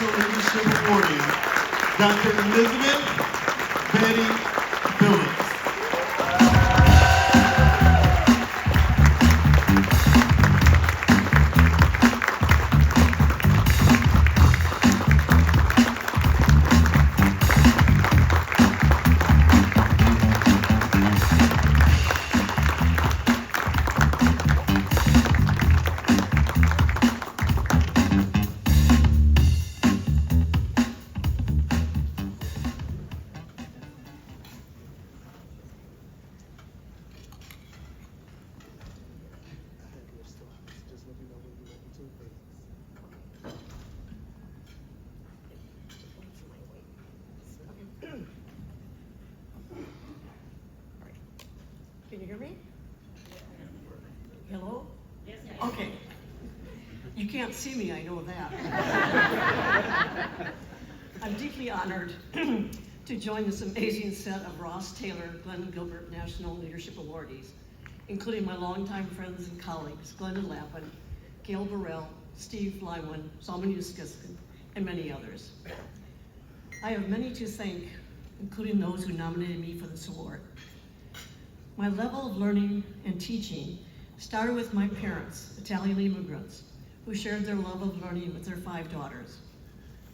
National Leadership Awardee, Dr. Elizabeth Betty Phillips. Can you hear me? Hello? Yes. Okay. You can't see me, I know that. I'm deeply honored to join this amazing set of Ross Taylor, Glenn Gilbert National Leadership Awardees, including my longtime friends and colleagues, Glenda Lappin, Gail Burrell, Steve Lywin, Salman Yuskiskin, and many others. I have many to thank, including those who nominated me for this award. My level of learning and teaching started with my parents, Italian immigrants, who shared their love of learning with their 5 daughters.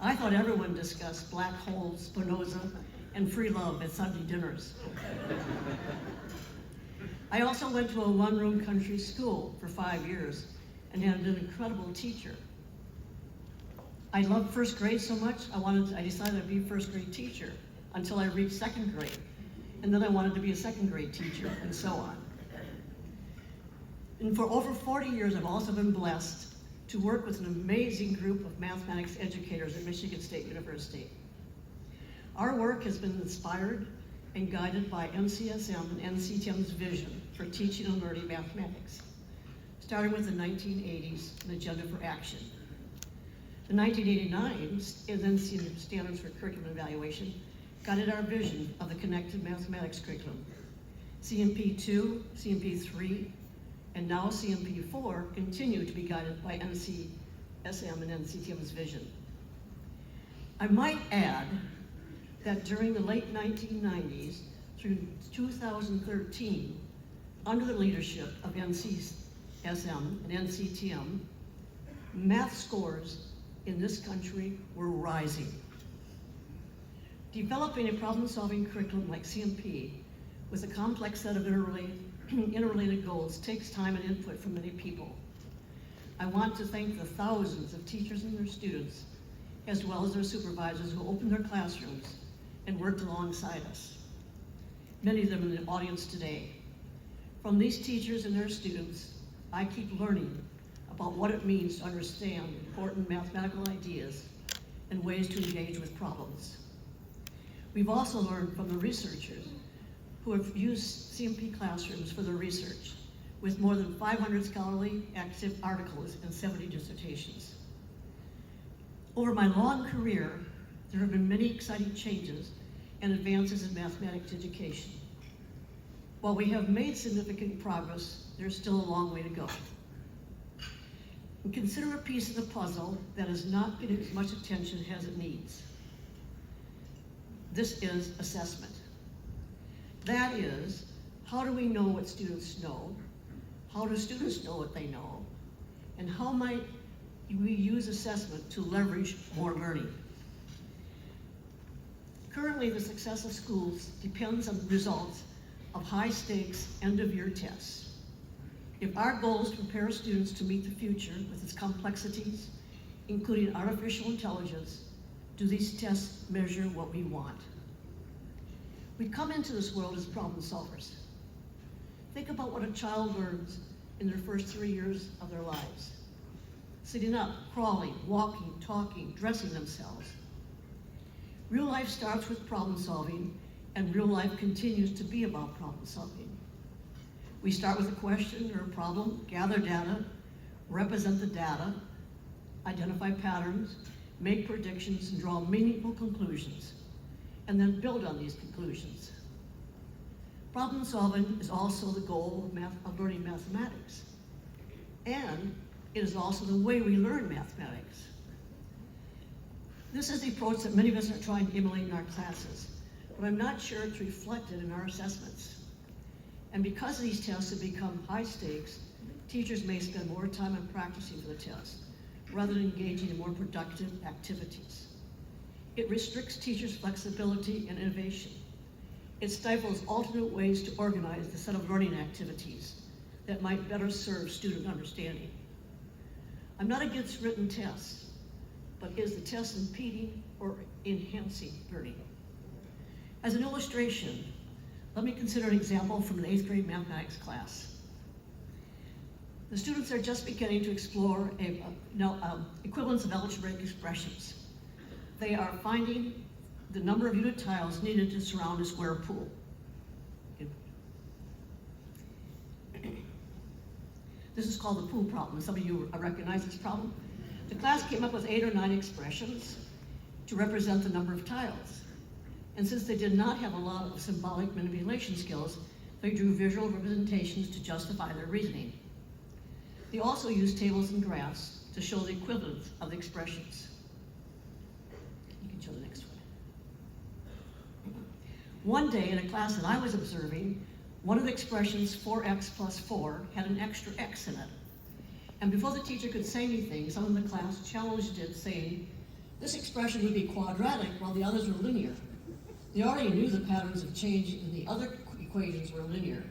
I thought everyone discussed black holes, Spinoza, and free love at Sunday dinners. I also went to a one-room country school for 5 years and had an incredible teacher. I loved first grade so much, I decided I'd be a first grade teacher until I reached second grade. And then I wanted to be a second grade teacher, and so on. And for over 40 years, I've also been blessed to work with an amazing group of mathematics educators at Michigan State University. Our work has been inspired and guided by NCSM and NCTM's vision for teaching and learning mathematics, starting with the 1980s, an agenda for action. The 1989 NCTM Standards for Curriculum Evaluation guided our vision of the connected mathematics curriculum. CMP2, CMP3, and now CMP4 continue to be guided by NCSM and NCTM's vision. I might add that during the late 1990s through 2013, under the leadership of NCSM and NCTM, math scores in this country were rising. Developing a problem-solving curriculum like CMP with a complex set of interrelated goals takes time and input from many people. I want to thank the thousands of teachers and their students, as well as their supervisors who opened their classrooms and worked alongside us. Many of them in the audience today. From these teachers and their students, I keep learning about what it means to understand important mathematical ideas and ways to engage with problems. We've also learned from the researchers who have used CMP classrooms for their research, with more than 500 scholarly active articles and 70 dissertations. Over my long career, there have been many exciting changes and advances in mathematics education. While we have made significant progress, there's still a long way to go. And consider a piece of the puzzle that is not getting as much attention as it needs. This is assessment. That is, how do we know what students know? How do students know what they know? And how might we use assessment to leverage more learning? Currently, the success of schools depends on the results of high-stakes end-of-year tests. If our goal is to prepare students to meet the future with its complexities, including artificial intelligence, do these tests measure what we want? We come into this world as problem solvers. Think about what a child learns in their first 3 years of their lives. Sitting up, crawling, walking, talking, dressing themselves. Real life starts with problem solving, and real life continues to be about problem solving. We start with a question or a problem, gather data, represent the data, identify patterns, make predictions, and draw meaningful conclusions, and then build on these conclusions. Problem solving is also the goal of learning mathematics, and it is also the way we learn mathematics. This is the approach that many of us are trying to emulate in our classes, but I'm not sure it's reflected in our assessments. And because these tests have become high stakes, teachers may spend more time on practicing for the test, rather than engaging in more productive activities. It restricts teachers' flexibility and innovation. It stifles alternate ways to organize the set of learning activities that might better serve student understanding. I'm not against written tests, but is the test impeding or enhancing learning? As an illustration, let me consider an example from an 8th grade mathematics class. The students are just beginning to explore equivalence of algebraic expressions. They are finding the number of unit tiles needed to surround a square pool. This is called the pool problem. Some of you recognize this problem. The class came up with 8 or 9 expressions to represent the number of tiles. And since they did not have a lot of symbolic manipulation skills, they drew visual representations to justify their reasoning. They also used tables and graphs to show the equivalence of the expressions. You can show the next one. One day in a class that I was observing, one of the expressions, 4x plus 4, had an extra x in it. And before the teacher could say anything, someone in the class challenged it, saying, this expression would be quadratic while the others were linear. They already knew the patterns of change in the other equations were linear.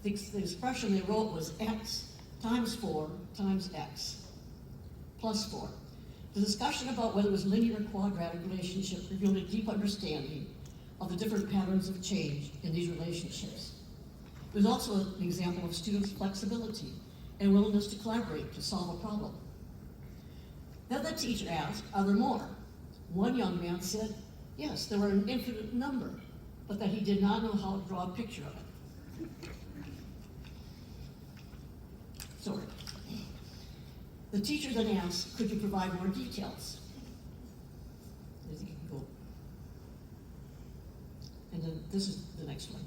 The expression they wrote was x times 4 times x plus 4. The discussion about whether it was linear or quadratic relationship revealed a deep understanding of the different patterns of change in these relationships. It was also an example of students' flexibility and willingness to collaborate to solve a problem. Then the teacher asked, are there more? One young man said, yes, there were an infinite number, but that he did not know how to draw a picture of it. Sorry. The teacher then asked, could you provide more details? I think you can go. And then this is the next one.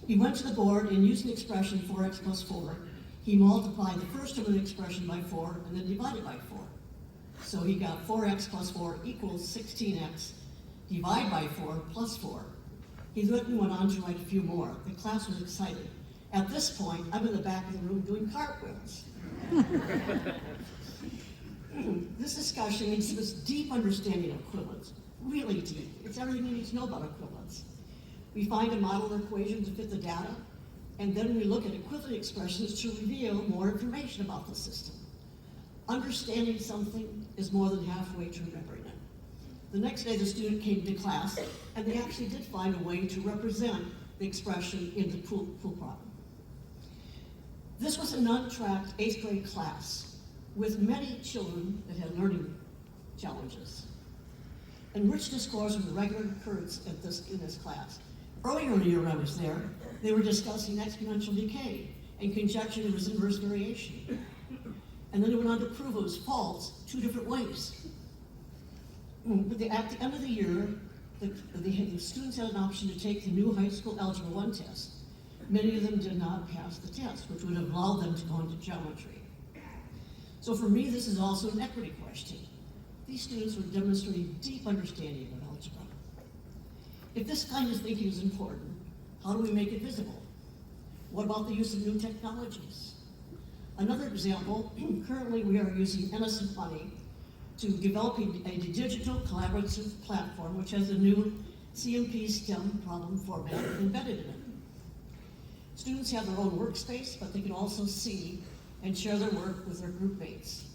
He went to the board and used an expression 4x plus 4. He multiplied the first term of the expression by 4 and then divided by 4. So he got 4x plus 4 equals 16x, divide by 4 plus 4. He then went on to write a few more. The class was excited. At this point, I'm in the back of the room doing cartwheels. This discussion leads to this deep understanding of equivalence, really deep. It's everything you need to know about equivalence. We find a model equation to fit the data, and then we look at equivalent expressions to reveal more information about the system. Understanding something is more than halfway to remembering it. The next day, the student came to class, and they actually did find a way to represent the expression in the pool problem. This was an untracked 8th grade class with many children that had learning challenges. And rich discourse was a regular occurrence in this class. Earlier in the year when I was there, they were discussing exponential decay and conjecturing there was inverse variation. And then they went on to prove it was false 2 different ways. But at the end of the year, the students had an option to take the new high school Algebra 1 test. Many of them did not pass the test, which would have allowed them to go into geometry. So for me, this is also an equity question. These students were demonstrating deep understanding of algebra. If this kind of thinking is important, how do we make it visible? What about the use of new technologies? Another example, currently we are using innocent money to develop a digital collaborative platform which has a new CMP STEM problem format embedded in it. Students have their own workspace, but they can also see and share their work with their group mates.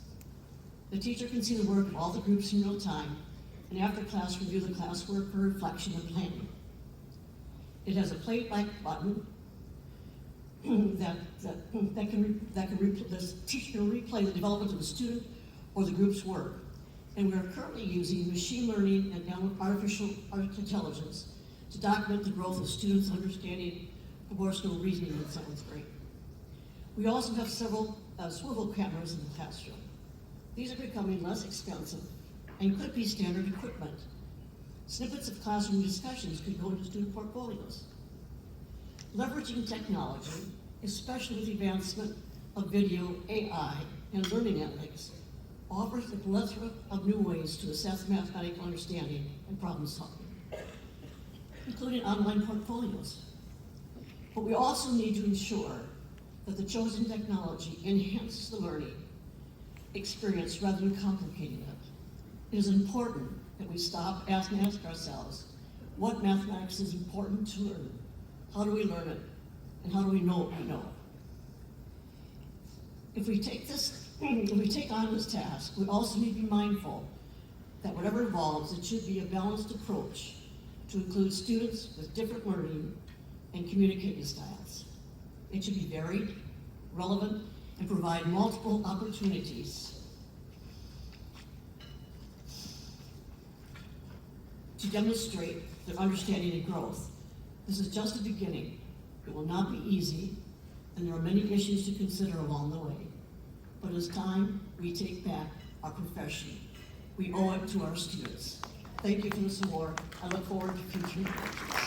The teacher can see the work of all the groups in real time, and after class review the classwork for reflection and planning. It has a play-back button the teacher can replay the development of the student or the group's work. And we are currently using machine learning and artificial intelligence to document the growth of students' understanding proportional reasoning. That sounds great. We also have several swivel cameras in the classroom. These are becoming less expensive and could be standard equipment. Snippets of classroom discussions could go into student portfolios. Leveraging technology, especially with the advancement of video, AI, and learning analytics, offers a plethora of new ways to assess mathematical understanding and problem solving, including online portfolios. But we also need to ensure that the chosen technology enhances the learning experience rather than complicating it. It is important that we stop and ask ourselves, what mathematics is important to learn? How do we learn it? And how do we know what we know? If we take on this task, we also need to be mindful that whatever evolves, it should be a balanced approach to include students with different learning and communicating styles. It should be varied, relevant, and provide multiple opportunities to demonstrate their understanding and growth. This is just the beginning. It will not be easy, and there are many issues to consider along the way. But it's time we take back our profession. We owe it to our students. Thank you for this award. I look forward to future awards.